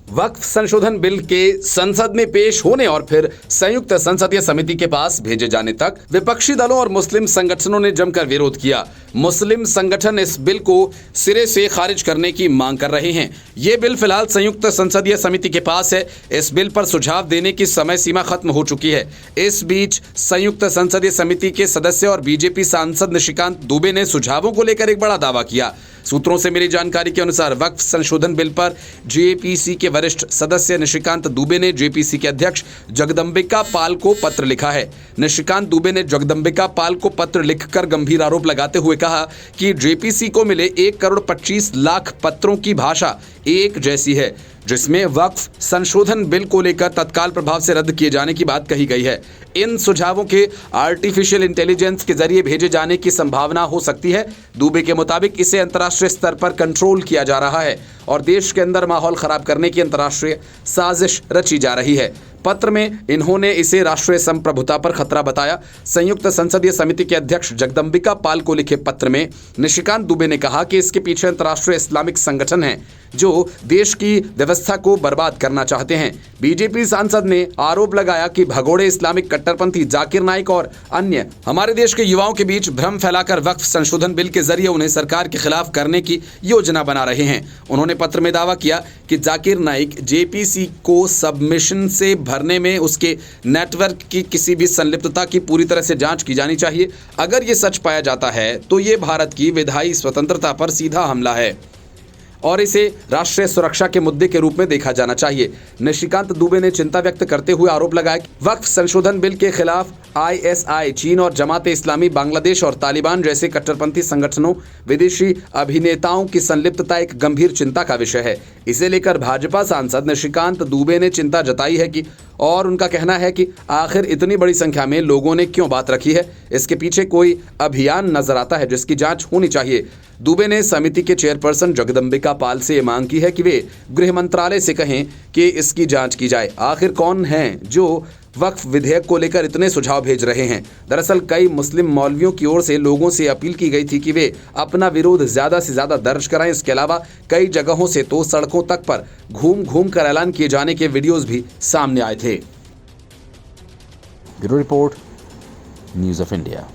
वक्फ संशोधन बिल के संसद में पेश होने और फिर संयुक्त संसदीय समिति के पास भेजे जाने तक विपक्षी दलों और मुस्लिम संगठनों ने जमकर विरोध किया। मुस्लिम संगठन इस बिल को सिरे से खारिज करने की मांग कर रहे हैं। ये बिल फिलहाल संयुक्त संसदीय समिति के पास है। इस बिल पर सुझाव देने की समय सीमा खत्म हो चुकी है। इस बीच संयुक्त संसदीय समिति के सदस्य और बीजेपी सांसद निशिकांत दुबे ने सुझावों को लेकर एक बड़ा दावा किया। सूत्रों से मिली जानकारी के अनुसार वक्फ संशोधन बिल पर जेपीसी के वरिष्ठ सदस्य निशिकांत दुबे ने जेपीसी के अध्यक्ष जगदंबिका पाल को पत्र लिखा है। निशिकांत दुबे ने जगदंबिका पाल को पत्र लिखकर गंभीर आरोप लगाते हुए कहा कि जेपीसी को मिले 1,25,00,000 पत्रों की भाषा एक जैसी है, जिसमें वक्फ संशोधन बिल को लेकर तत्काल प्रभाव से रद्द किए जाने की बात कही गई है। इन सुझावों के आर्टिफिशियल इंटेलिजेंस के जरिए भेजे जाने की संभावना हो सकती है। दुबे के मुताबिक इसे अंतर्राष्ट्रीय स्तर पर कंट्रोल किया जा रहा है और देश के अंदर माहौल खराब करने की अंतर्राष्ट्रीय साजिश रची जा रही है। पत्र में इन्होंने इसे राष्ट्रीय संप्रभुता पर खतरा बताया। संयुक्त संसदीय समिति के अध्यक्ष जगदंबिका पाल को लिखे पत्र में निशिकांत दुबे ने कहा कि इसके पीछे अंतर्राष्ट्रीय इस्लामिक संगठन हैं जो देश की व्यवस्था को बर्बाद करना चाहते हैं। बीजेपी सांसद ने आरोप लगाया कि भगोड़े इस्लामिक कट्टरपंथी जाकिर नाइक और अन्य हमारे देश के युवाओं के बीच भ्रम फैलाकर वक्फ संशोधन बिल के जरिए उन्हें सरकार के खिलाफ करने की योजना बना रहे हैं। उन्होंने पत्र में दावा किया कि जाकिर नाइक जेपीसी को सबमिशन से भरने में उसके नेटवर्क की किसी भी संलिप्तता की पूरी तरह से जांच की जानी चाहिए। अगर ये सच पाया जाता है तो ये भारत की विधायी स्वतंत्रता पर सीधा हमला है और इसे राष्ट्रीय सुरक्षा के मुद्दे के रूप में देखा जाना चाहिए। निशिकांत दुबे ने चिंता व्यक्त करते हुए आरोप लगाया कि वक्फ संशोधन बिल के खिलाफ आईएसआई, चीन और जमात इस्लामी, बांग्लादेश और तालिबान जैसे कट्टरपंथी संगठनों, विदेशी अभिनेताओं की संलिप्तता एक गंभीर चिंता का विषय है। इसे लेकर भाजपा सांसद निशिकांत दुबे ने चिंता जताई है कि और उनका कहना है कि आखिर इतनी बड़ी संख्या में लोगों ने क्यों बात रखी है। इसके पीछे कोई अभियान नजर आता है जिसकी जांच होनी चाहिए। दुबे ने समिति के चेयरपर्सन जगदंबिका पाल से मांग की है कि वे गृह मंत्रालय से कहें कि इसकी जांच की जाए। आखिर कौन हैं जो वक्फ विधेयक को लेकर इतने सुझाव भेज रहे हैं। दरअसल कई मुस्लिम मौलवियों की ओर से लोगों से अपील की गई थी कि वे अपना विरोध ज्यादा से ज्यादा दर्ज कराएं। इसके अलावा कई जगहों से तो सड़कों तक पर घूम घूम कर ऐलान किए जाने के वीडियोस भी सामने आए थे। Bureau report, news of India.